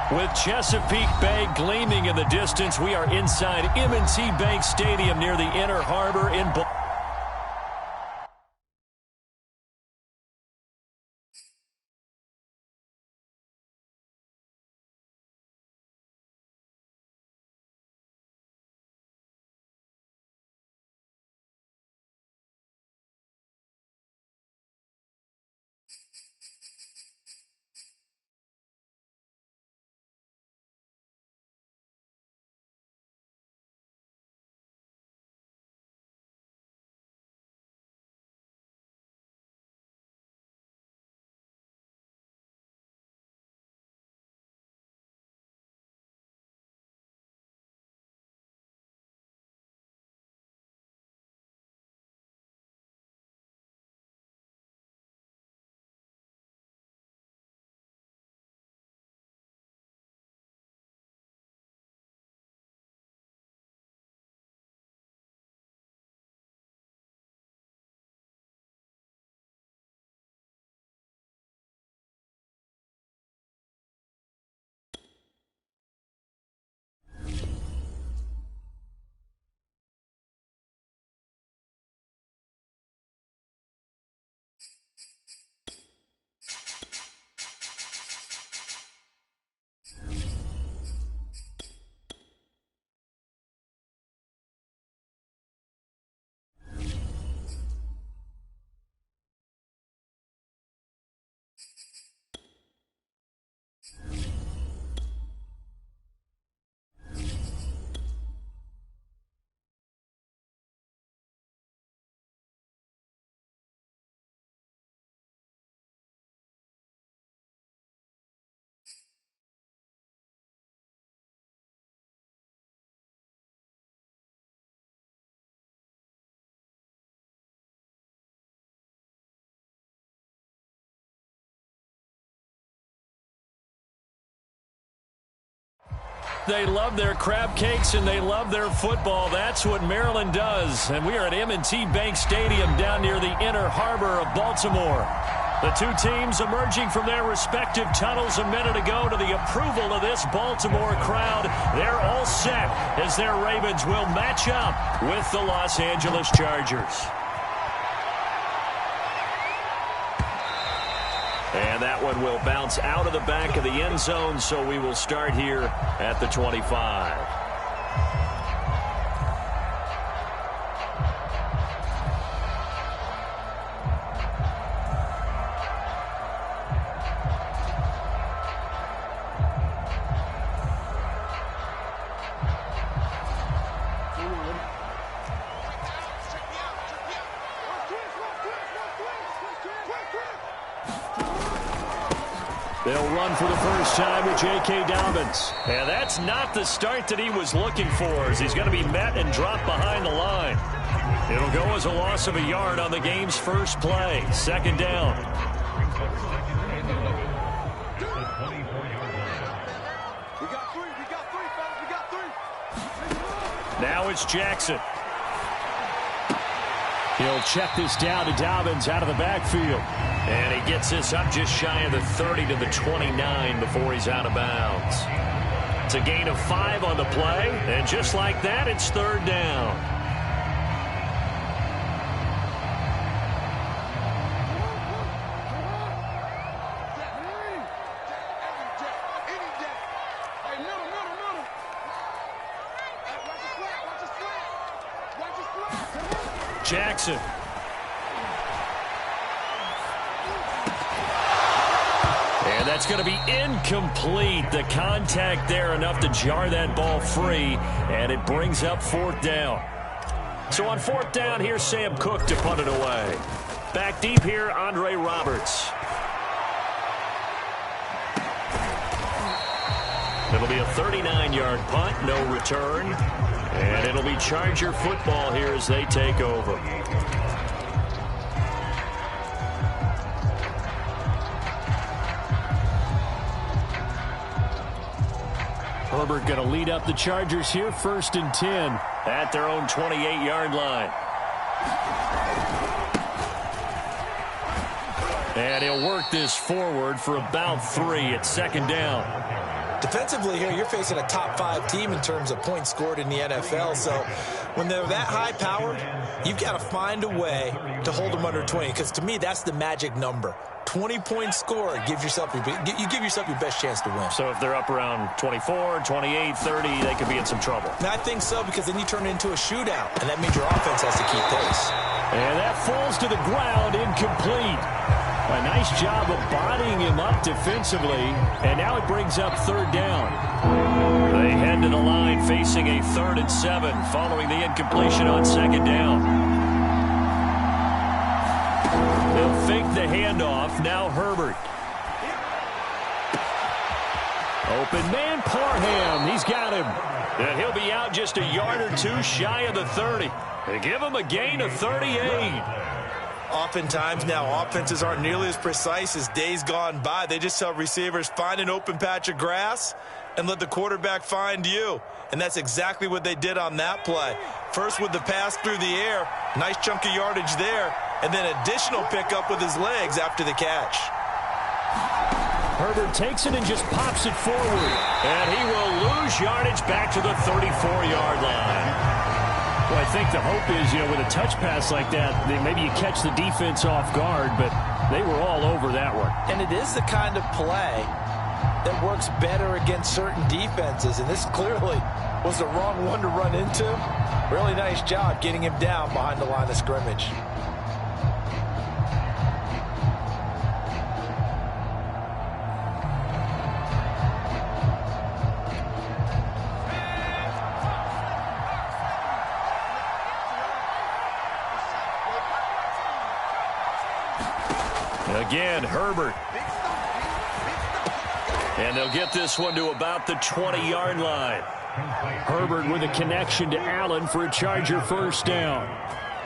With Chesapeake Bay gleaming in the distance, we are inside M&T Bank Stadium near the Inner Harbor in Baltimore. They love their crab cakes and they love their football. That's what Maryland does. And we are at M&T Bank Stadium down near the Inner Harbor of Baltimore. The two teams emerging from their respective tunnels a minute ago to the approval of this Baltimore crowd. They're all set as their Ravens will match up with the Los Angeles Chargers. And that one will bounce out of the back of the end zone, so we will start here at the 25. They'll run for the first time with J.K. Dobbins. And that's not the start that he was looking for, as he's going to be met and dropped behind the line. It'll go as a loss of a yard on the game's first play. Second down. We got three, fellas. We got three. Now it's Jackson. He'll check this down to Dobbins out of the backfield. And he gets this up just shy of the 30 to the 29 before he's out of bounds. It's a gain of 5 on the play, and just like that, it's third down. Jackson. And that's going to be incomplete. The contact there enough to jar that ball free, and it brings up fourth down. So on fourth down, here's Sam Cook to punt it away. Back deep here, Andre Roberts. It'll be a 39-yard punt, no return. And it'll be Charger football here as they take over. Herbert going to lead up the Chargers here, 1st and 10 at their own 28-yard line. And he'll work this forward for about 3 at second down. Defensively here, you're facing a top 5 team in terms of points scored in the NFL. So when they're that high-powered, you've got to find a way to hold them under 20. Because to me, that's the magic number. 20 points scored gives yourself you give yourself your best chance to win. So if they're up around 24, 28, 30, they could be in some trouble. And I think so, because then you turn it into a shootout, and that means your offense has to keep pace. And that falls to the ground, incomplete. A nice job of bodying him up defensively, and now it brings up third down. They head to the line facing a 3rd and 7 following the incompletion on second down. They'll fake the handoff. Now Herbert. Open man, Parham. He's got him. And he'll be out just a yard or two shy of the 30. They give him a gain of 38. Oftentimes now, offenses aren't nearly as precise as days gone by. They just tell receivers, find an open patch of grass and let the quarterback find you. And that's exactly what they did on that play. First with the pass through the air, nice chunk of yardage there, and then additional pickup with his legs after the catch. Herbert takes it and just pops it forward. And he will lose yardage back to the 34-yard line. Well, I think the hope is, with a touch pass like that, maybe you catch the defense off guard, but they were all over that one. And it is the kind of play that works better against certain defenses, and this clearly was the wrong one to run into. Really nice job getting him down behind the line of scrimmage. Again, Herbert. And they'll get this one to about the 20-yard line. Herbert with a connection to Allen for a Charger first down.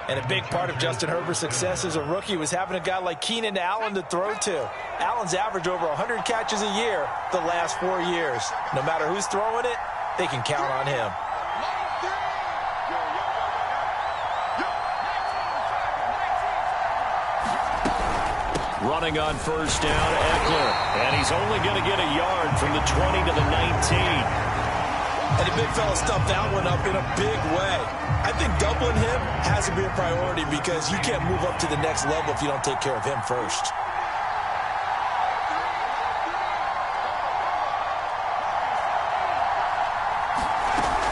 And a big part of Justin Herbert's success as a rookie was having a guy like Keenan Allen to throw to. Allen's averaged over 100 catches a year the last 4 years. No matter who's throwing it, they can count on him. Running on first down, Eckler. And he's only going to get a yard from the 20 to the 19. And the big fella stuffed that one up in a big way. I think doubling him has to be a priority because you can't move up to the next level if you don't take care of him first.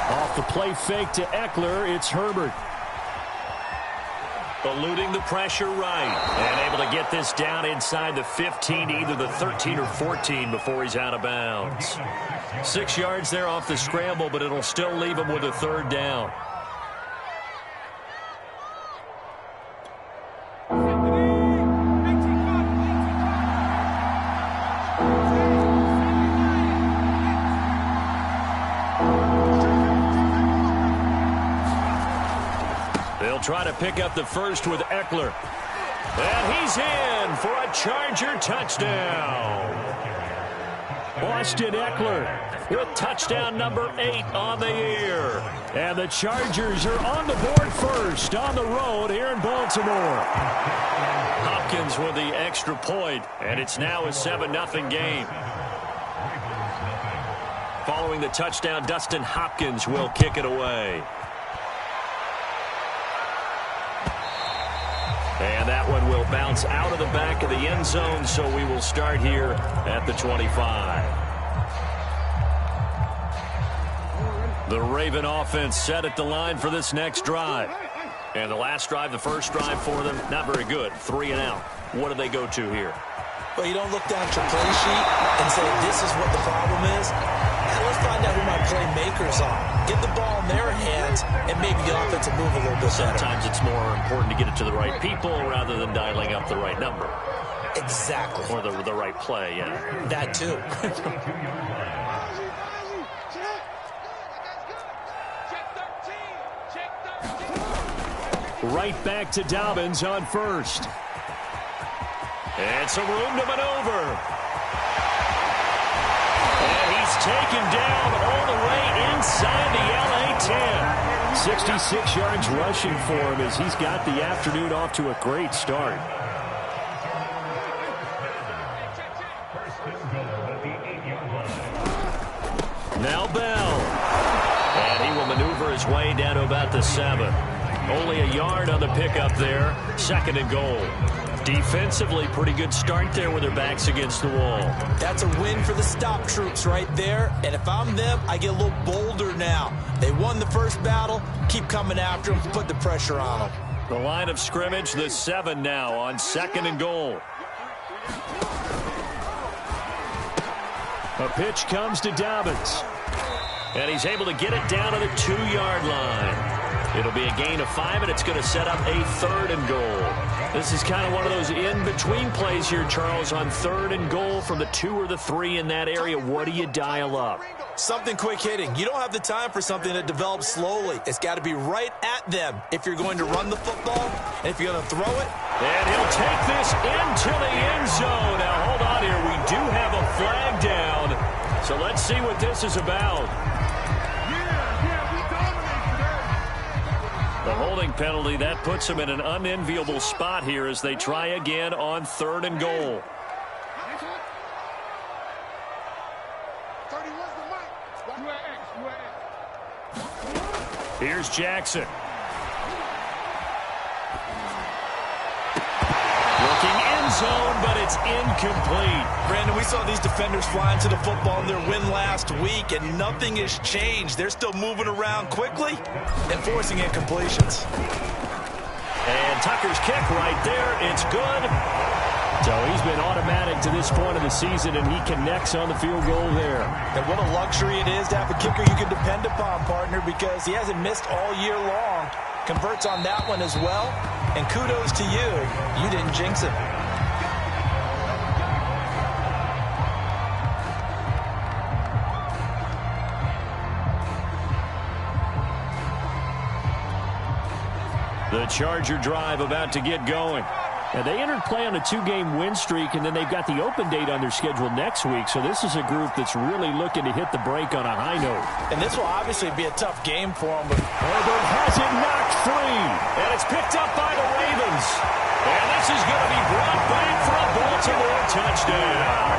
Off the play fake to Eckler, it's Herbert. Eluding the pressure right. And able to get this down inside the 15, either the 13 or 14 before he's out of bounds. 6 yards there off the scramble, but it'll still leave him with a third down. Try to pick up the first with Eckler. And he's in for a Charger touchdown. Austin Eckler with touchdown number 8 on the year. And the Chargers are on the board first on the road here in Baltimore. Hopkins with the extra point, and it's now a 7-0 game. Following the touchdown, Dustin Hopkins will kick it away. And that one will bounce out of the back of the end zone, so we will start here at the 25. The Raven offense set at the line for this next drive. And the last drive, the first drive for them, not very good. 3 and out. What do they go to here? Well, you don't look down at your play sheet and say, this is what the problem is. And let's find out who my playmakers are. Get the ball in their hands, and maybe the offense will move a little bit better. Sometimes it's more important to get it to the right people rather than dialing up the right number. Exactly. Or the right play, yeah. That too. Right back to Dobbins on first. And some room to maneuver. And he's taken down all the way inside the LA 10. 66 yards rushing for him as he's got the afternoon off to a great start. way down to about the 7. Only a yard on the pickup there. 2nd and goal. Defensively, pretty good start there with their backs against the wall. That's a win for the stop troops right there. And if I'm them, I get a little bolder now. They won the first battle. Keep coming after them. Put the pressure on them. The line of scrimmage, the 7 now on 2nd and goal. A pitch comes to Dobbins. And he's able to get it down to the 2-yard line. It'll be a gain of 5, and it's going to set up a 3rd and goal. This is kind of one of those in-between plays here, Charles, on 3rd and goal from the 2 or the 3 in that area. What do you dial up? Something quick hitting. You don't have the time for something that develops slowly. It's got to be right at them if you're going to run the football, and if you're going to throw it. And he'll take this into the end zone. Now, hold on here. We do have a flag down, so let's see what this is about. The holding penalty, that puts them in an unenviable spot here as they try again on 3rd and goal. Here's Jackson. Looking end zone, but it's incomplete. Brandon, we saw these defenders flying to the football in their win last week, and nothing has changed. They're still moving around quickly and forcing incompletions. And Tucker's kick right there. It's good. So he's been automatic to this point of the season, and he connects on the field goal there. And what a luxury it is to have a kicker you can depend upon, partner, because he hasn't missed all year long. Converts on that one as well. And kudos to you. You didn't jinx him. The Charger drive about to get going. Now, they entered play on a 2-game win streak, and then they've got the open date on their schedule next week. So this is a group that's really looking to hit the break on a high note. And this will obviously be a tough game for them. But Herbert has it knocked free, and it's picked up by the Ravens. And this is going to be brought back for a Baltimore touchdown.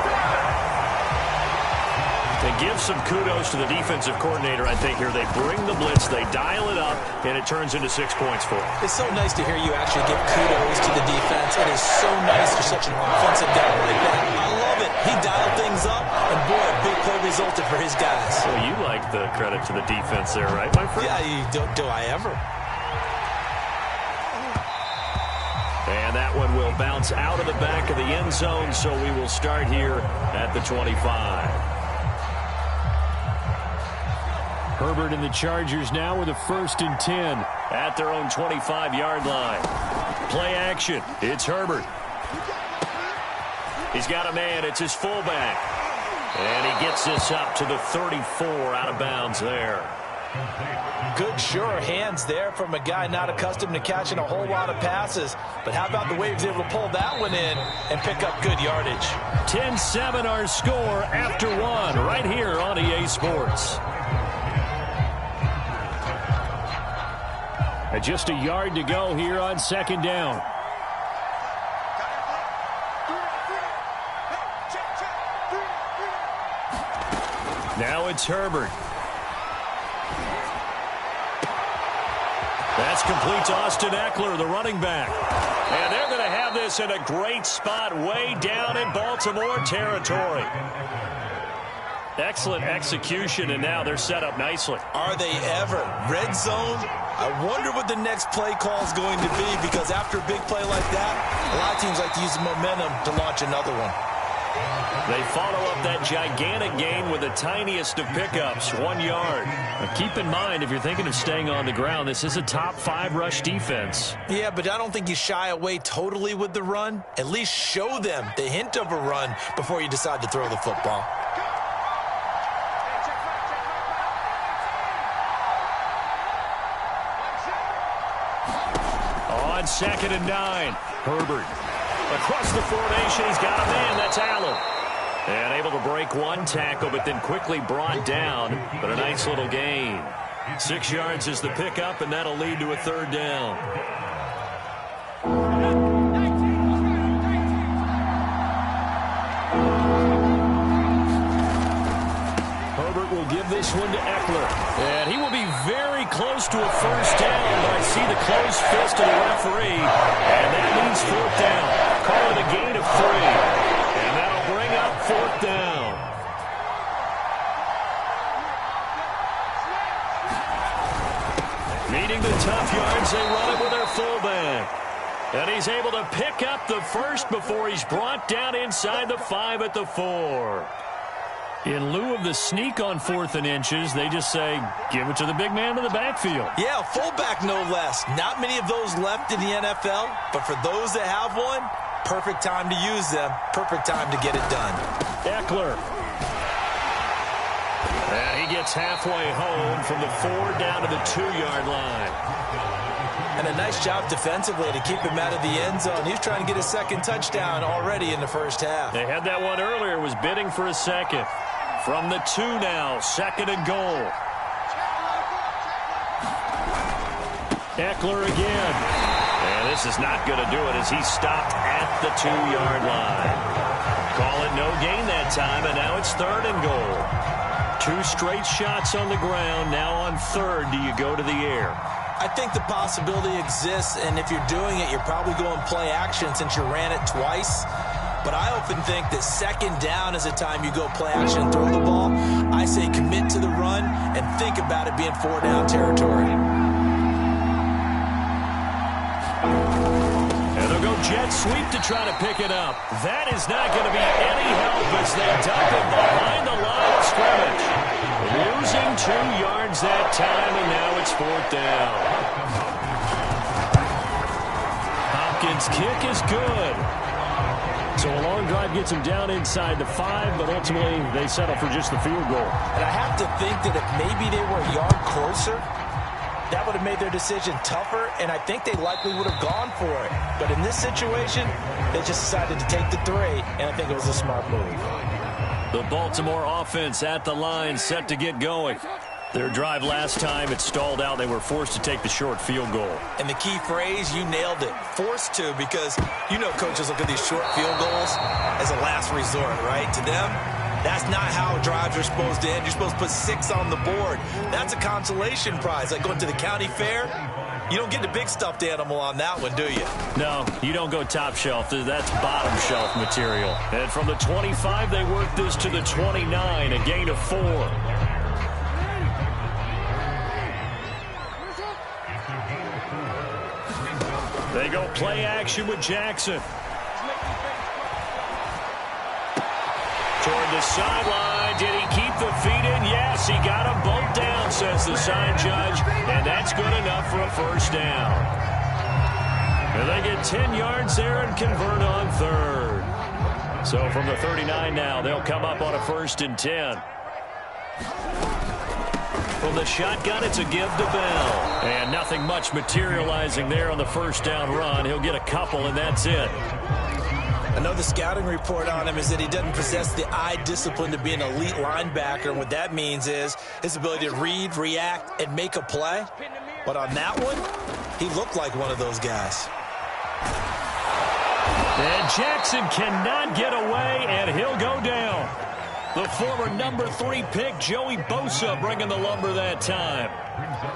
To give some kudos to the defensive coordinator, I think, here. They bring the blitz, they dial it up, and it turns into 6 points for them. It's so nice to hear you actually give kudos to the defense. It is so nice for such an offensive guy like that. I love it. He dialed things up, and boy, a big play resulted for his guys. Well, you like the credit to the defense there, right, my friend? Yeah, do I ever? And that one will bounce out of the back of the end zone, so we will start here at the 25. Herbert and the Chargers now with a 1st and 10 at their own 25-yard line. Play action. It's Herbert. He's got a man. It's his fullback. And he gets this up to the 34 out of bounds there. Good, sure hands there from a guy not accustomed to catching a whole lot of passes. But how about the way he was able to pull that one in and pick up good yardage? 10-7 our score after 1 right here on EA Sports. And just a yard to go here on 2nd down. Now it's Herbert. That's complete to Austin Eckler, the running back. And they're going to have this in a great spot way down in Baltimore territory. Excellent execution, and now they're set up nicely. Are they ever? Red zone? I wonder what the next play call is going to be, because after a big play like that, a lot of teams like to use the momentum to launch another one. They follow up that gigantic gain with the tiniest of pickups, 1 yard. Now keep in mind, if you're thinking of staying on the ground, this is a top 5 rush defense. Yeah, but I don't think you shy away totally with the run. At least show them the hint of a run before you decide to throw the football. On 2nd and 9, Herbert. Across the formation, he's got a man. That's Allen. And able to break one tackle, but then quickly brought down. But a nice little gain. 6 yards is the pickup, and that'll lead to a 3rd down. Herbert will give this one to Eckler. And he will be very close to a first down, but I see the closed fist of the referee. And that means fourth down. Call it a gain of 3. And that'll bring up fourth down. Needing the tough yards, they run it with their fullback. And he's able to pick up the first before he's brought down inside the 5 at the 4. In lieu of the sneak on 4th and inches, they just say, give it to the big man in the backfield. Yeah, fullback no less. Not many of those left in the NFL, but for those that have one, perfect time to use them, perfect time to get it done. Eckler. And he gets halfway home from the 4 down to the 2-yard line. And a nice job defensively to keep him out of the end zone. He's trying to get his second touchdown already in the first half. They had that one earlier, was bidding for a second. From the 2 now, 2nd and goal. Eckler again. And this is not going to do it as he stopped at the 2-yard line. Call it no gain that time, and now it's 3rd and goal. 2 straight shots on the ground. Now on 3rd, do you go to the air? I think the possibility exists, and if you're doing it, you're probably going play action since you ran it twice. But I often think that 2nd down is the time you go play action and throw the ball. I say commit to the run and think about it being 4-down territory. And they'll go jet sweep to try to pick it up. That is not going to be any help as they dump it behind the line of scrimmage. Losing 2 yards that time, and now it's 4th down. Hopkins' kick is good. So a long drive gets him down inside the 5, but ultimately they settle for just the field goal. And I have to think that if maybe they were a yard closer, that would have made their decision tougher, and I think they likely would have gone for it. But in this situation, they just decided to take the 3, and I think it was a smart move. The Baltimore offense at the line, set to get going. Their drive last time, it stalled out. They were forced to take the short field goal. And the key phrase, you nailed it, forced to, because you know coaches look at these short field goals as a last resort, right? To them, that's not how drives are supposed to end. You're supposed to put 6 on the board. That's a consolation prize, like going to the county fair. You don't get the big stuffed animal on that one, do you? No, you don't go top shelf. That's bottom shelf material. And from the 25, they work this to the 29, a gain of 4. They go play action with Jackson. Toward the sideline. Did he keep the feet in? Yes, he got them both down, says the sign judge. And that's good enough for a first down. And they get 10 yards there and convert on 3rd. So from the 39 now, they'll come up on a 1st and 10. From the shotgun, it's a give to Bell. And nothing much materializing there on the first down run. He'll get a couple, and that's it. Another scouting report on him is that he doesn't possess the eye discipline to be an elite linebacker. And what that means is his ability to read, react, and make a play. But on that one, he looked like one of those guys. And Jackson cannot get away, and he'll go down. The former number 3 pick, Joey Bosa, bringing the lumber that time.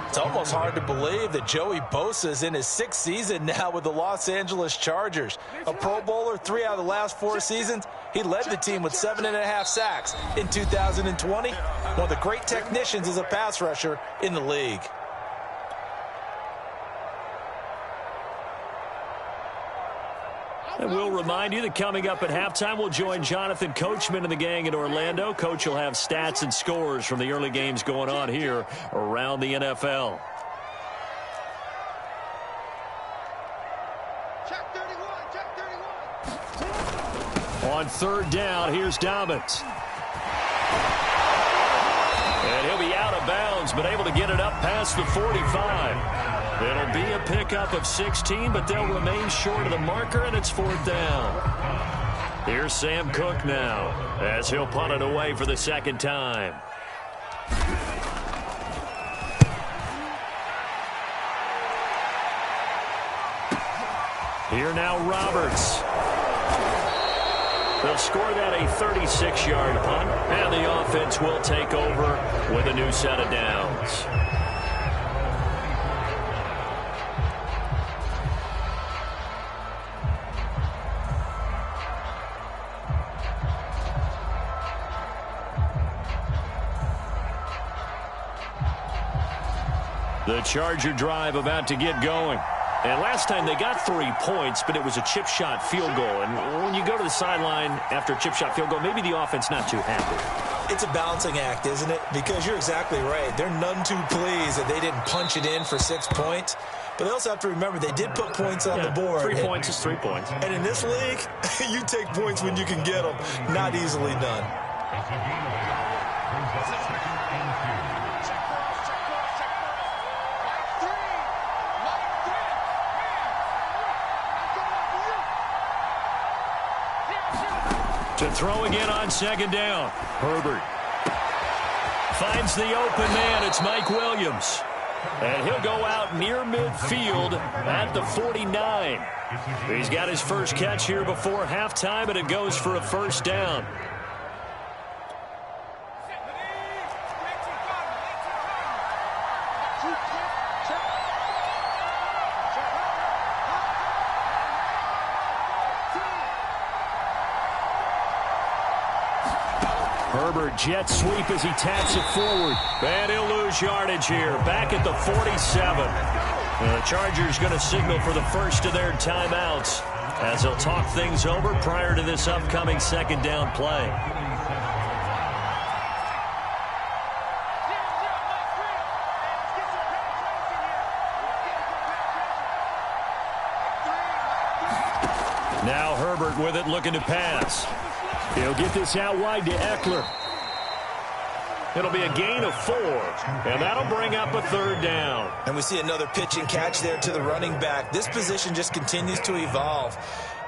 It's almost hard to believe that Joey Bosa is in his 6th season now with the Los Angeles Chargers. A Pro Bowler 3 out of the last 4 seasons. He led the team with 7.5 sacks in 2020. One of the great technicians as a pass rusher in the league. And we'll remind you that coming up at halftime, we'll join Jonathan Coachman and the gang in Orlando. Coach will have stats and scores from the early games going on here around the NFL. Check 31, check 31. On 3rd down, here's Dobbins. And he'll be out of bounds, but able to get it up past the 45. It'll be a pickup of 16, but they'll remain short of the marker, and it's 4th down. Here's Sam Cook now, as he'll punt it away for the 2nd time. Here now, Roberts. They'll score that a 36-yard punt, and the offense will take over with a new set of downs. The Charger drive about to get going. And last time they got 3 points, but it was a chip shot field goal. And when you go to the sideline after a chip shot field goal, maybe the offense not too happy. It's a balancing act, isn't it? Because you're exactly right. They're none too pleased that they didn't punch it in for 6 points. But they also have to remember they did put points on the board. 3 points is 3 points. And in this league, you take points when you can get them. Not easily done. To throw again on second down. Herbert finds the open man. It's Mike Williams. And he'll go out near midfield at the 49. He's got his first catch here before halftime, and it goes for a first down. Herbert jet sweep as he taps it forward. And he'll lose yardage here. Back at the 47. The Chargers going to signal for the first of their timeouts as they'll talk things over prior to this upcoming second down play. Now Herbert with it, looking to pass. He'll get this out wide to Eckler. It'll be a gain of 4, and that'll bring up a third down. And we see another pitch and catch there to the running back. This position just continues to evolve.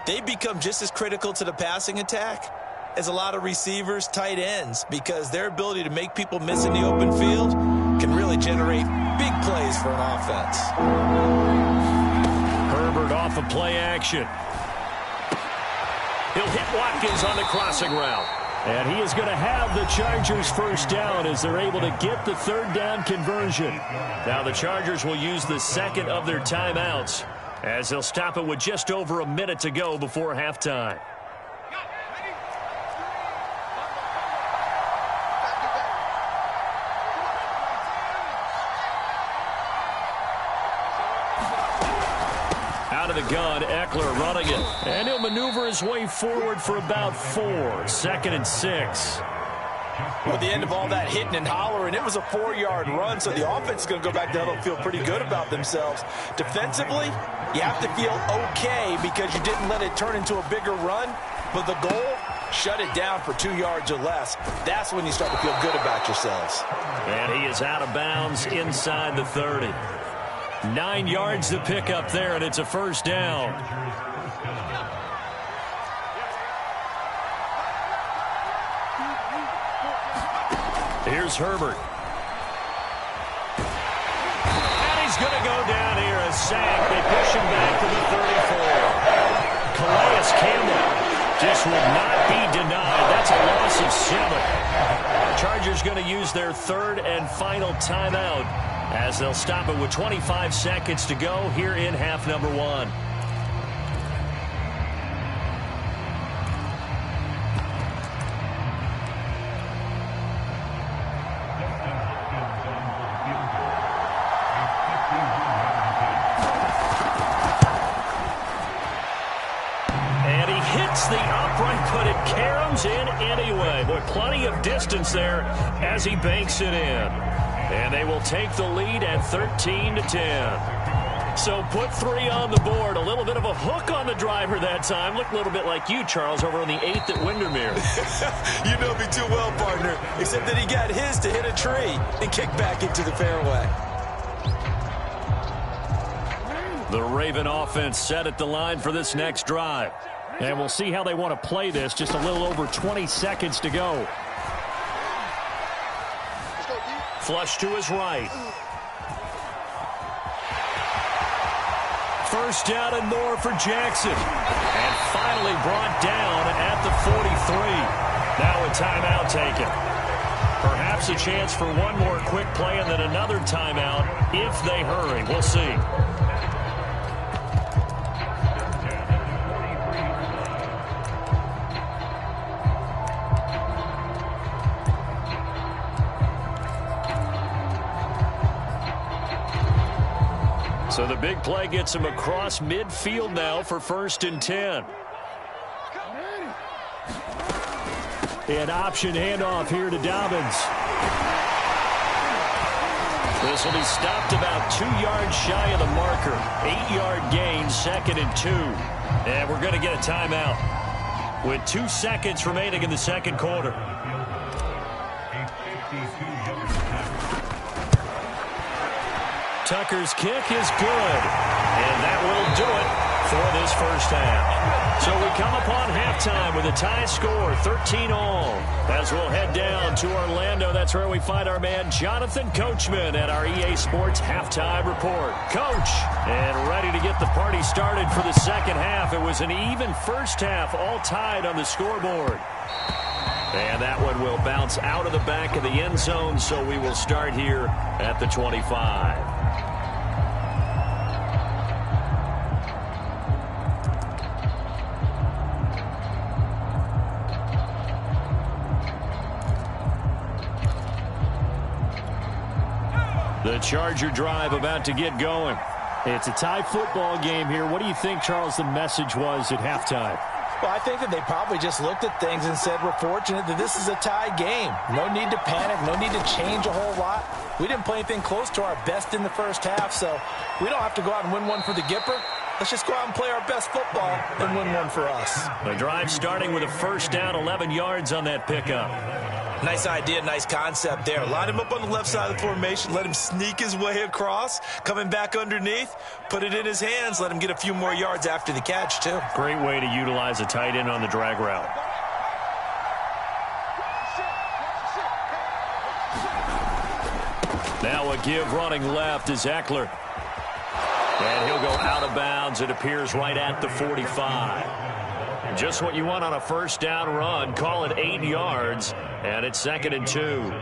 They become just as critical to the passing attack as a lot of receivers, tight ends, because their ability to make people miss in the open field can really generate big plays for an offense. Herbert off of play action. He'll hit Watkins on the crossing route. And he is going to have the Chargers first down as they're able to get the third down conversion. Now the Chargers will use the second of their timeouts as they'll stop it with just over a minute to go before halftime. Out of the gun, Eckler running it. And he'll maneuver his way forward for about 4. 2nd and 6. Well, the end of all that hitting and hollering, it was a 4-yard run, so the offense is going to go back down and feel pretty good about themselves. Defensively, you have to feel okay because you didn't let it turn into a bigger run, but the goal, shut it down for 2 yards or less. That's when you start to feel good about yourselves. And he is out of bounds inside the 30. 9 yards to pick up there, and it's a first down. Here's Herbert. And he's going to go down here, a sack. They push him back to the 34. Calais Campbell just would not be denied. That's a loss of 7. Chargers going to use their third and final timeout as they'll stop it with 25 seconds to go here in half number 1. And he hits the upright, but it caroms in anyway. Boy, plenty of distance there as he banks it in. And they will take the lead at 13-10. So put 3 on the board. A little bit of a hook on the driver that time. Looked a little bit like you, Charles, over on the 8th at Windermere. You know me too well, partner. Except that he got his to hit a tree and kick back into the fairway. The Raven offense set at the line for this next drive. And we'll see how they want to play this. Just a little over 20 seconds to go. Flush to his right. First down and more for Jackson. And finally brought down at the 43. Now a timeout taken. Perhaps a chance for one more quick play and then another timeout if they hurry. We'll see. So the big play gets him across midfield now for 1st and 10. An option handoff here to Dobbins. This will be stopped about 2 yards shy of the marker. 8-yard gain, 2nd and 2. And we're going to get a timeout with 2 seconds remaining in the second quarter. Tucker's kick is good, and that will do it for this first half. So we come upon halftime with a tie score, 13-all. As we'll head down to Orlando, that's where we find our man Jonathan Coachman at our EA Sports Halftime Report. Coach, and ready to get the party started for the second half. It was an even first half, all tied on the scoreboard. And that one will bounce out of the back of the end zone, so we will start here at the 25. The Charger drive about to get going. It's a tie football game here. What do you think, Charles, the message was at halftime? Well, I think that they probably just looked at things and said, we're fortunate that this is a tie game. No need to panic. No need to change a whole lot. We didn't play anything close to our best in the first half, so we don't have to go out and win one for the Gipper. Let's just go out and play our best football and win one for us. The drive starting with a first down, 11 yards on that pickup. Nice idea, nice concept there. Line him up on the left side of the formation. Let him sneak his way across. Coming back underneath. Put it in his hands. Let him get a few more yards after the catch, too. Great way to utilize a tight end on the drag route. Now a give running left is Eckler. And he'll go out of bounds. It appears right at the 45. Just what you want on a first down run. Call it 8 yards. And it's 2nd and 2.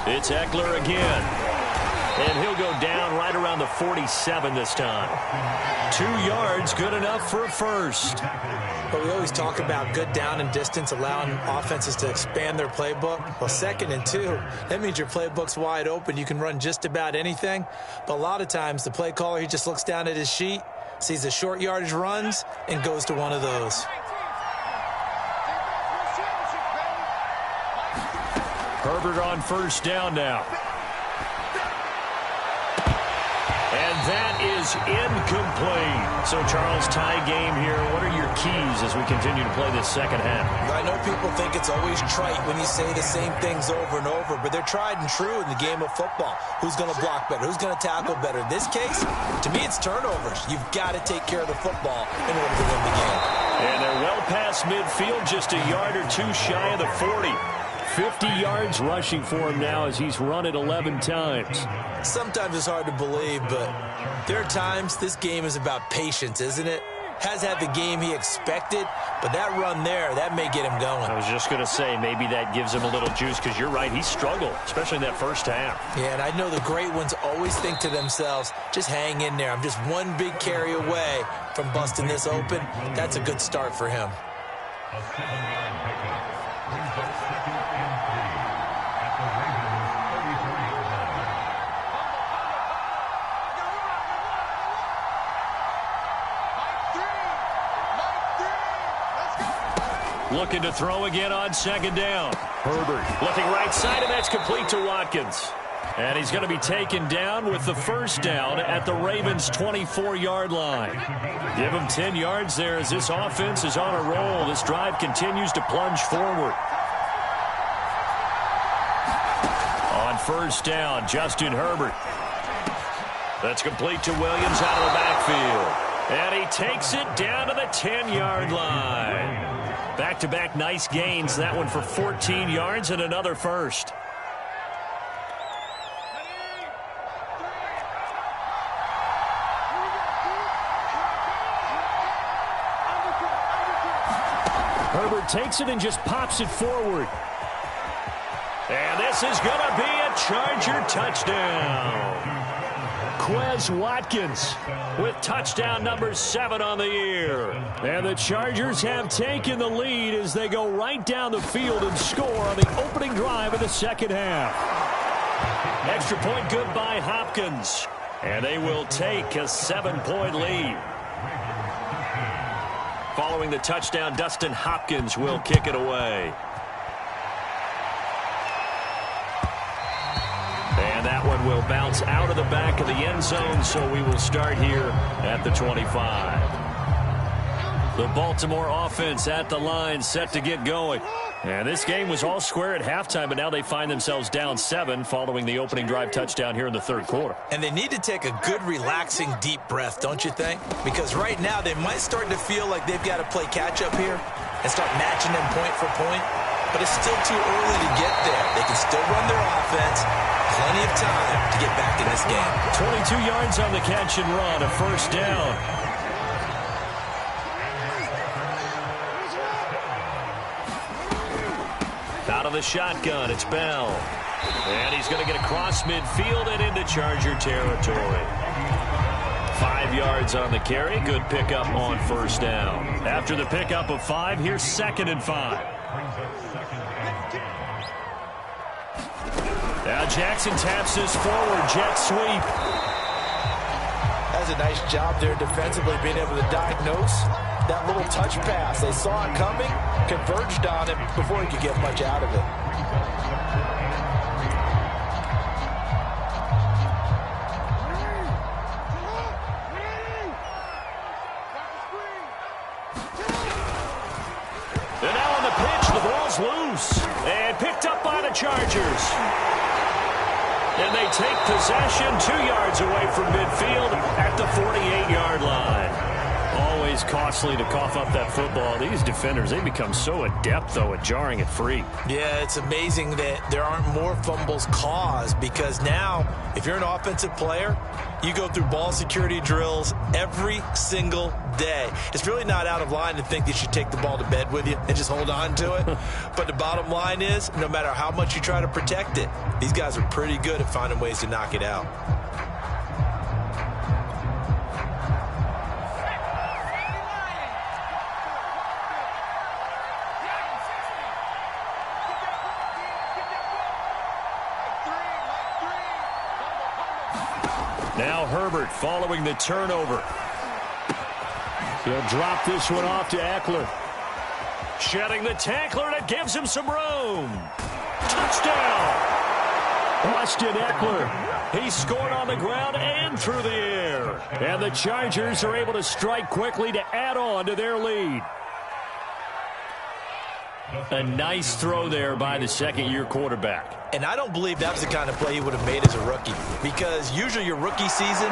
It's Eckler again. And he'll go down right around the 47 this time. 2 yards, good enough for a first. But we always talk about good down and distance, allowing offenses to expand their playbook. Well, 2nd and 2, that means your playbook's wide open. You can run just about anything. But a lot of times, the play caller, he just looks down at his sheet, sees the short yardage runs, and goes to one of those. Herbert on first down now. And that is incomplete. So, Charles, tie game here. What are your keys as we continue to play this second half? I know people think it's always trite when you say the same things over and over, but they're tried and true in the game of football. Who's going to block better? Who's going to tackle better? In this case, to me, it's turnovers. You've got to take care of the football in order to win the game. And they're well past midfield, just a yard or two shy of the 40. 50 yards rushing for him now as he's run it 11 times. Sometimes it's hard to believe, but there are times this game is about patience, isn't it? Has had the game he expected, but that run there, that may get him going. I was just going to say, maybe that gives him a little juice, because you're right, he struggled, especially in that first half. Yeah, and I know the great ones always think to themselves, just hang in there. I'm just one big carry away from busting this open. That's a good start for him. Looking to throw again on second down. Herbert looking right side, and that's complete to Watkins. And he's going to be taken down with the first down at the Ravens' 24-yard line. Give him 10 yards there as this offense is on a roll. This drive continues to plunge forward. On first down, Justin Herbert. That's complete to Williams out of the backfield. And he takes it down to the 10-yard line. Back-to-back nice gains. That one for 14 yards and another first. Herbert takes it and just pops it forward. And this is going to be a Charger touchdown. Quez Watkins with touchdown number 7 on the year. And the Chargers have taken the lead as they go right down the field and score on the opening drive of the second half. Extra point good by Hopkins. And they will take a 7-point lead. Following the touchdown, Dustin Hopkins will kick it away. And that one will bounce out of the back of the end zone, so we will start here at the 25. The Baltimore offense at the line, set to get going. And this game was all square at halftime, but now they find themselves down 7 following the opening drive touchdown here in the third quarter. And they need to take a good, relaxing, deep breath, don't you think? Because right now they might start to feel like they've got to play catch-up here and start matching them point for point. But it's still too early to get there. They can still run their offense. Plenty of time to get back in this game. 22 yards on the catch and run, a first down. Out of the shotgun, it's Bell. And he's going to get across midfield and into Charger territory. 5 yards on the carry. Good pickup on first down. After the pickup of 5, here's 2nd and 5. Now Jackson taps this forward, jet sweep. That's a nice job there defensively, being able to diagnose that little touch pass. They saw it coming, converged on it before he could get much out of it. And now on the pitch, the ball's loose. And picked up by the Chargers. And they take possession 2 yards away from midfield at the 48-yard line. Always costly to cough up that football. These defenders, they become so adept, though, at jarring it free. Yeah, it's amazing that there aren't more fumbles caused, because now, if you're an offensive player, you go through ball security drills every single day. It's really not out of line to think that you should take the ball to bed with you and just hold on to it. But the bottom line is, no matter how much you try to protect it, these guys are pretty good at finding ways to knock it out. Now Herbert following the turnover. He'll drop this one off to Eckler. Shedding the tackler, and it gives him some room. Touchdown! Austin Eckler. He scored on the ground and through the air. And the Chargers are able to strike quickly to add on to their lead. A nice throw there by the second-year quarterback. And I don't believe that was the kind of play he would have made as a rookie, because usually your rookie season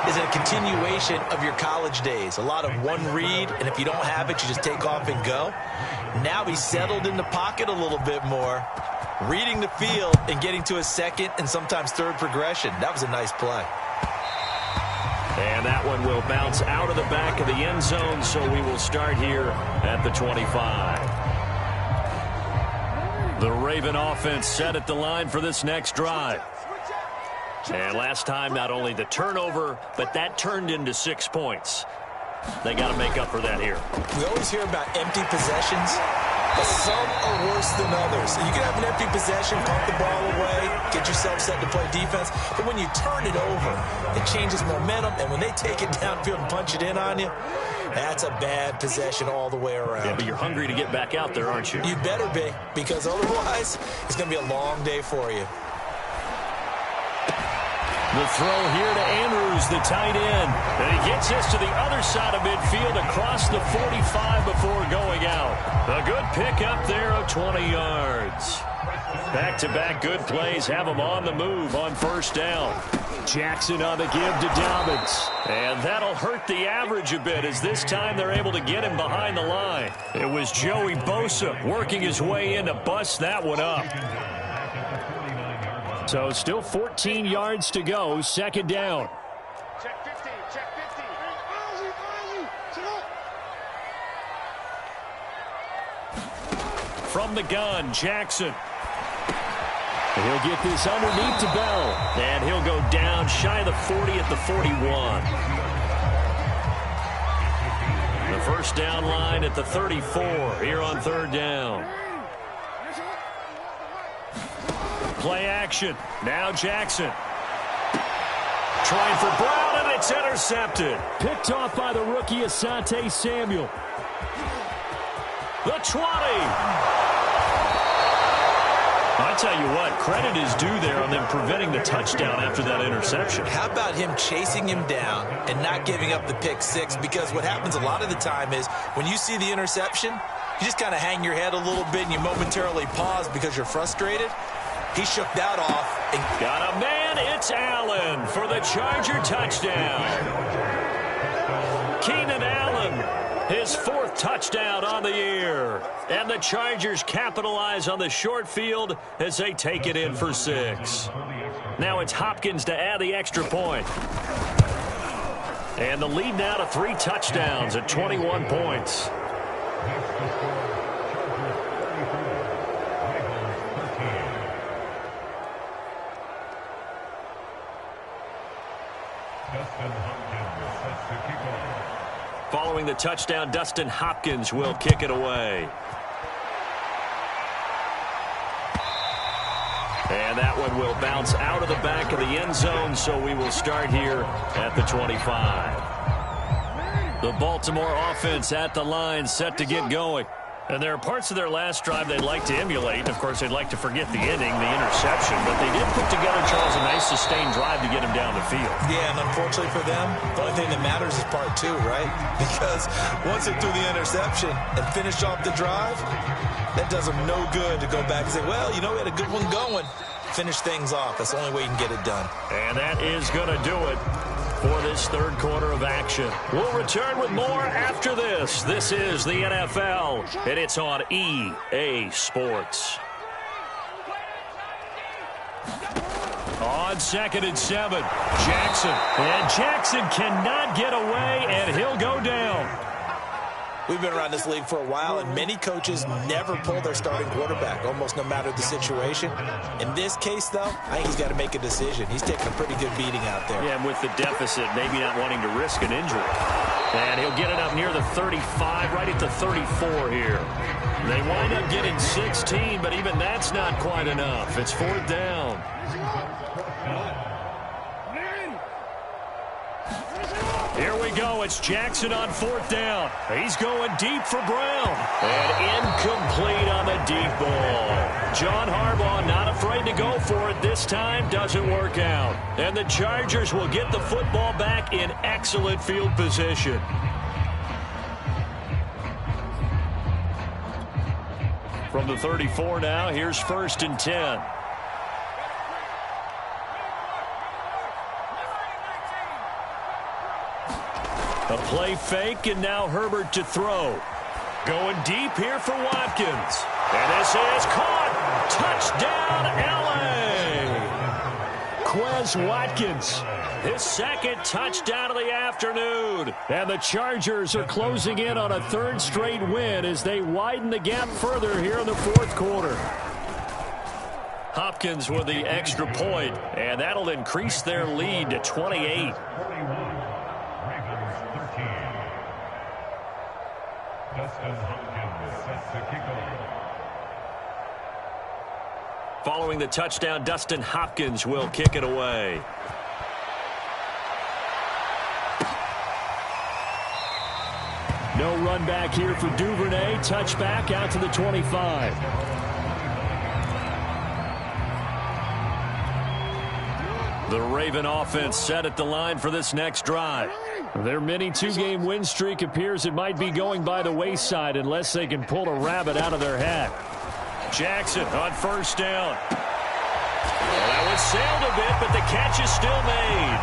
is a continuation of your college days. A lot of one read, and if you don't have it, you just take off and go. Now he's settled in the pocket a little bit more, reading the field and getting to a second and sometimes third progression. That was a nice play. And that one will bounce out of the back of the end zone, so we will start here at the 25. The Raven offense set at the line for this next drive. And last time, not only the turnover, but that turned into 6 points. They got to make up for that here. We always hear about empty possessions, but some are worse than others. You can have an empty possession, pump the ball away, get yourself set to play defense, but when you turn it over, it changes momentum, and when they take it downfield and punch it in on you, that's a bad possession all the way around. Yeah, but you're hungry to get back out there, aren't you? You better be, because otherwise, it's going to be a long day for you. The throw here to Andrews, the tight end. And he gets this to the other side of midfield across the 45 before going out. A good pickup there of 20 yards. Back-to-back good plays have them on the move on first down. Jackson on the give to Dobbins. And that'll hurt the average a bit as this time they're able to get him behind the line. It was Joey Bosa working his way in to bust that one up. So still 14 yards to go, second down. Check 15, check 15. From the gun, Jackson. He'll get this underneath to Bell. And he'll go down shy of the 40 at the 41. The first down line at the 34 here on third down. Play action. Now Jackson. Trying for Brown, and it's intercepted. Picked off by the rookie Asante Samuel. The 20. I tell you what, credit is due there on them preventing the touchdown after that interception. How about him chasing him down and not giving up the pick six? Because what happens a lot of the time is when you see the interception, you just kind of hang your head a little bit and you momentarily pause because you're frustrated. He shook that off. And got a man. It's Allen for the Charger touchdown. Keenan Allen, his fourth touchdown on the year. And the Chargers capitalize on the short field as they take it in for 6. Now it's Hopkins to add the extra point. And the lead now to 3 touchdowns at 21 points. Following the touchdown, Dustin Hopkins will kick it away. And that one will bounce out of the back of the end zone, so we will start here at the 25. The Baltimore offense at the line, set to get going. And there are parts of their last drive they'd like to emulate. Of course, they'd like to forget the inning, the interception. But they did put together, Charles, a nice sustained drive to get him down the field. yeah, and unfortunately for them, the only thing that matters is part 2, right? Because once they threw the interception and finished off the drive, that does them no good to go back and say, well, you know, we had a good one going. Finish things off. That's the only way you can get it done. And that is going to do it for this third quarter of action. We'll return with more after this. This is the NFL, and it's on EA Sports. On 2nd and 7, Jackson. And Jackson cannot get away, and he'll go down. We've been around this league for a while, and many coaches never pull their starting quarterback, almost no matter the situation. In this case, though, I think he's got to make a decision. He's taking a pretty good beating out there. Yeah, and with the deficit, maybe not wanting to risk an injury. And he'll get it up near the 35, right at the 34 here. They wind up getting 16, but even that's not quite enough. It's 4th down. Here we go. It's Jackson on 4th down. He's going deep for Brown. And incomplete on the deep ball. John Harbaugh not afraid to go for it this time. Doesn't work out. And the Chargers will get the football back in excellent field position. From the 34 now, here's 1st and 10. A play fake, and now Herbert to throw. Going deep here for Watkins. And this is caught. Touchdown, L.A. Quez Watkins, his 2nd touchdown of the afternoon. And the Chargers are closing in on a 3rd straight win as they widen the gap further here in the 4th quarter. Hopkins with the extra point, and that'll increase their lead to 28. Following the touchdown, Dustin Hopkins will kick it away. No run back here for Duvernay. Touchback out to the 25. The Raven offense set at the line for this next drive. Their mini 2-game win streak appears it might be going by the wayside unless they can pull a rabbit out of their hat. Jackson on 1st down. Well, that one sailed a bit, but the catch is still made.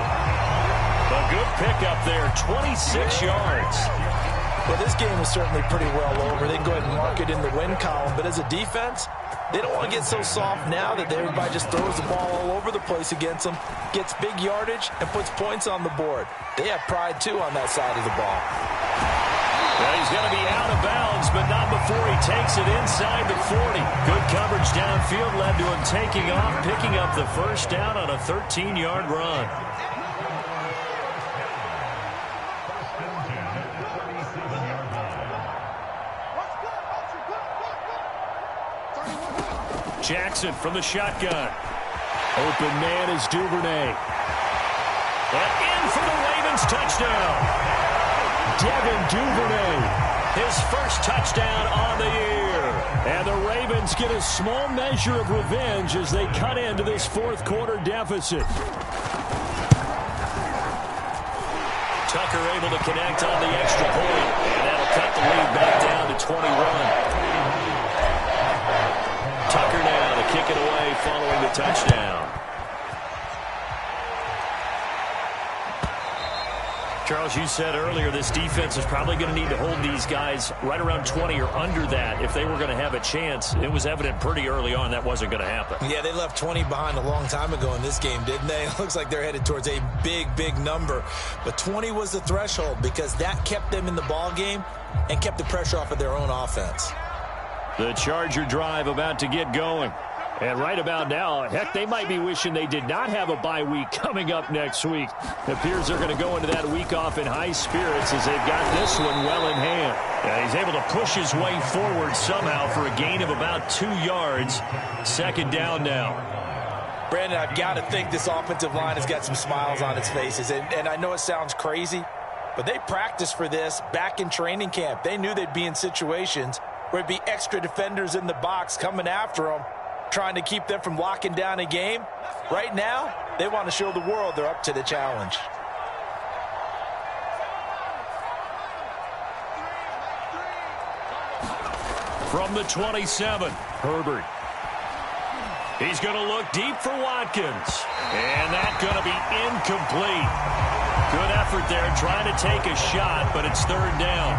A good pickup there, 26 yards. Well, this game is certainly pretty well over. They can go ahead and mark it in the win column. But as a defense, they don't want to get so soft now that everybody just throws the ball all over the place against them, gets big yardage, and puts points on the board. They have pride, too, on that side of the ball. Well, he's going to be out of bounds, but not before he takes it inside the 40. Good coverage downfield led to him taking off, picking up the first down on a 13-yard run. Jackson from the shotgun. Open man is Duvernay. And in for the Ravens touchdown. Devin Duvernay, his first touchdown on the year. And the Ravens get a small measure of revenge as they cut into this fourth quarter deficit. Tucker able to connect on the extra point. And that'll cut the lead back down to 21. Tucker now to kick it away following the touchdown. Charles, you said earlier this defense is probably going to need to hold these guys right around 20 or under that if they were going to have a chance. It was evident pretty early on that wasn't going to happen. Yeah, they left 20 behind a long time ago in this game, didn't they? It looks like they're headed towards a big, big number. But 20 was the threshold because that kept them in the ball game and kept the pressure off of their own offense. The Charger drive about to get going. And right about now, heck, they might be wishing they did not have a bye week coming up next week. It appears they're going to go into that week off in high spirits as they've got this one well in hand. And he's able to push his way forward somehow for a gain of about 2 yards. Second down now. Brandon, I've got to think this offensive line has got some smiles on its faces. And I know it sounds crazy, but they practiced for this back in training camp. They knew they'd be in situations where it'd be extra defenders in the box coming after them, trying to keep them from locking down a game. Right now, they want to show the world they're up to the challenge. From the 27, Herbert. He's going to look deep for Watkins. And that's going to be incomplete. Good effort there trying to take a shot, but it's third down.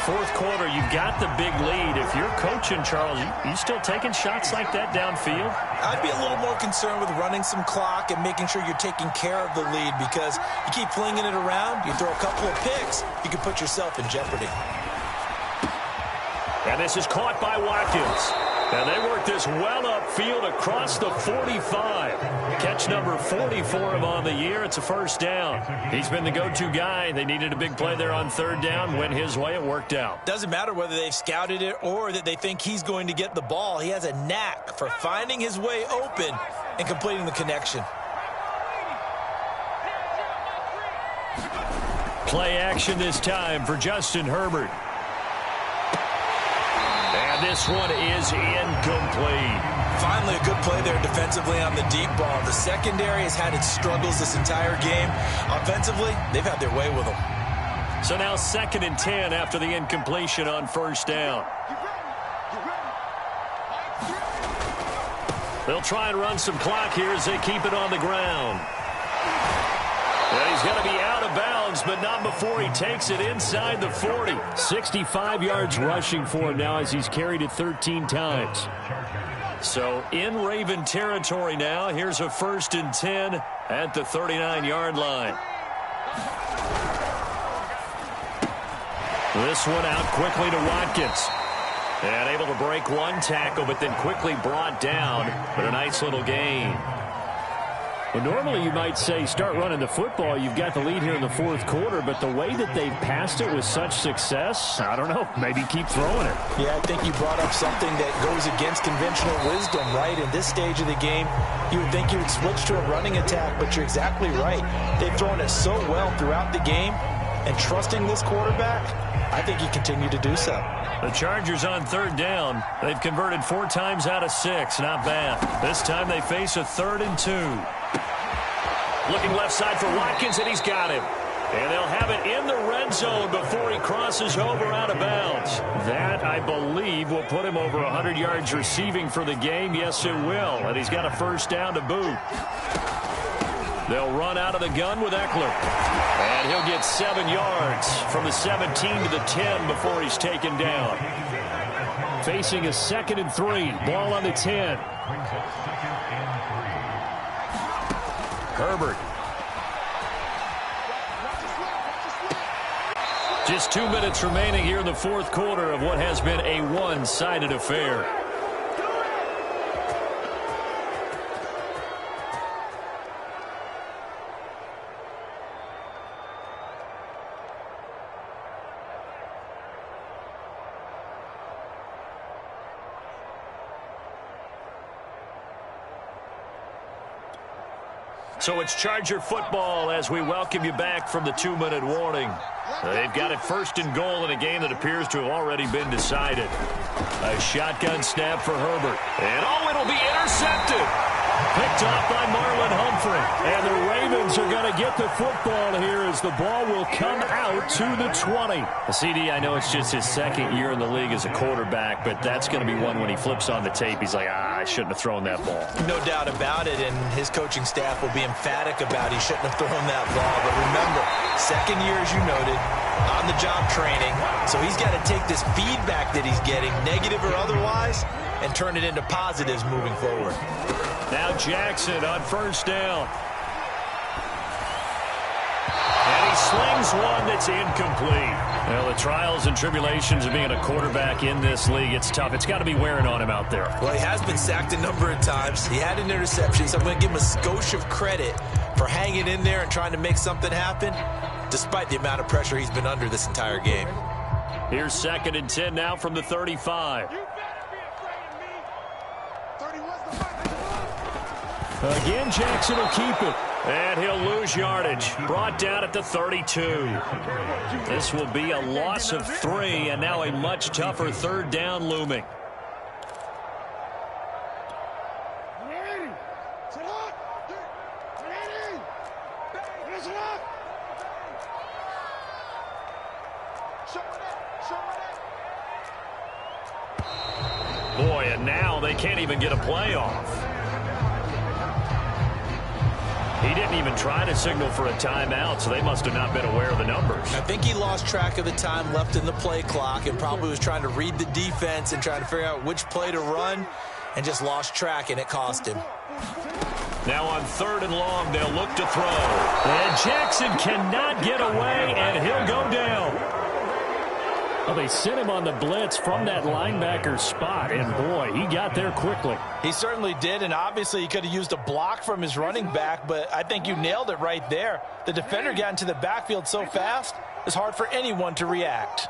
Fourth quarter, you've got the big lead. If you're coaching, Charles, you still taking shots like that downfield? I'd be a little more concerned with running some clock and making sure you're taking care of the lead because you keep flinging it around, you throw a couple of picks, you can put yourself in jeopardy. And this is caught by Watkins. And they work this well upfield across the 45. Catch number 40 for him on the year. It's a first down. He's been the go-to guy. They needed a big play there on third down. Went his way. It worked out. Doesn't matter whether they've scouted it or that they think he's going to get the ball. He has a knack for finding his way open and completing the connection. Play action this time for Justin Herbert. And this one is incomplete. Finally, a good play there defensively on the deep ball. The secondary has had its struggles this entire game. Offensively, they've had their way with them. So now 2nd and 10 after the incompletion on first down. They'll try and run some clock here as they keep it on the ground. And he's going to be out of bounds, but not before he takes it inside the 40. 65 yards rushing for him now as he's carried it 13 times. So in Raven territory now. Here's a 1st and 10 at the 39-yard line. This one out quickly to Watkins. And able to break one tackle, but then quickly brought down. But a nice little gain. Well, normally you might say start running the football. You've got the lead here in the fourth quarter, but the way that they've passed it with such success, I don't know, maybe keep throwing it. Yeah, I think you brought up something that goes against conventional wisdom, right? In this stage of the game, you would think you would switch to a running attack, but you're exactly right. They've thrown it so well throughout the game, and trusting this quarterback, I think you continue to do so. The Chargers on third down. They've converted 4 times out of 6. Not bad. This time they face a 3rd and 2. Looking left side for Watkins, and he's got him. And they'll have it in the red zone before he crosses over out of bounds. That, I believe, will put him over 100 yards receiving for the game. Yes, it will. And he's got a first down to boot. They'll run out of the gun with Eckler. And he'll get 7 yards from the 17 to the 10 before he's taken down. Facing a 2nd and 3. Ball on the 10. Herbert. Just 2 minutes remaining here in the fourth quarter of what has been a one-sided affair. So it's Charger football as we welcome you back from the 2-minute warning. They've got it 1st and goal in a game that appears to have already been decided. A shotgun snap for Herbert. And, it'll be intercepted. Picked off by Marlon Humphrey. And the Ravens are going to get the football here as the ball will come out to the 20. CD, I know it's just his 2nd year in the league as a quarterback, but that's going to be one when he flips on the tape. He's like, I shouldn't have thrown that ball. No doubt about it, and his coaching staff will be emphatic about he shouldn't have thrown that ball. But remember, 2nd year, as you noted, on-the-job training. So he's got to take this feedback that he's getting, negative or otherwise, and turn it into positives moving forward. Now Jackson on first down. And he slings one that's incomplete. Well, the trials and tribulations of being a quarterback in this league, it's tough. It's got to be wearing on him out there. Well, he has been sacked a number of times. He had an interception, so I'm going to give him a skosh of credit for hanging in there and trying to make something happen, despite the amount of pressure he's been under this entire game. Here's 2nd and 10 now from the 35. Again, Jackson will keep it. And he'll lose yardage. Brought down at the 32. This will be a loss of 3, and now a much tougher 3rd down looming. Boy, and now they can't even get a play off. He didn't even try to signal for a timeout, so they must have not been aware of the numbers. I think he lost track of the time left in the play clock and probably was trying to read the defense and trying to figure out which play to run and just lost track, and it cost him. Now on 3rd and long, they'll look to throw. And Jackson cannot get away, and he'll go down. Well, they sent him on the blitz from that linebacker spot, and boy, he got there quickly. He certainly did, and obviously he could have used a block from his running back, but I think you nailed it right there. The defender got into the backfield so fast, it's hard for anyone to react.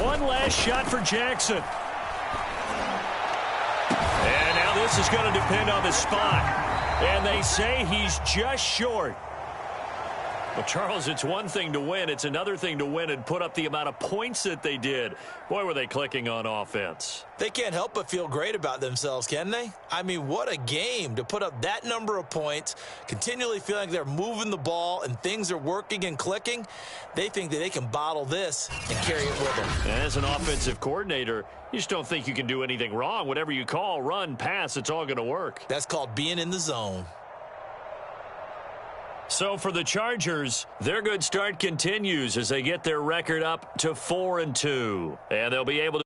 One last shot for Jackson. And now this is going to depend on the spot. And they say he's just short. Well, Charles, it's one thing to win. It's another thing to win and put up the amount of points that they did. Boy, were they clicking on offense. They can't help but feel great about themselves, can they? I mean, what a game to put up that number of points, continually feeling like they're moving the ball and things are working and clicking. They think that they can bottle this and carry it with them. And as an offensive coordinator, you just don't think you can do anything wrong. Whatever you call, run, pass, it's all going to work. That's called being in the zone. So for the Chargers, their good start continues as they get their record up to 4-2. And they'll be able to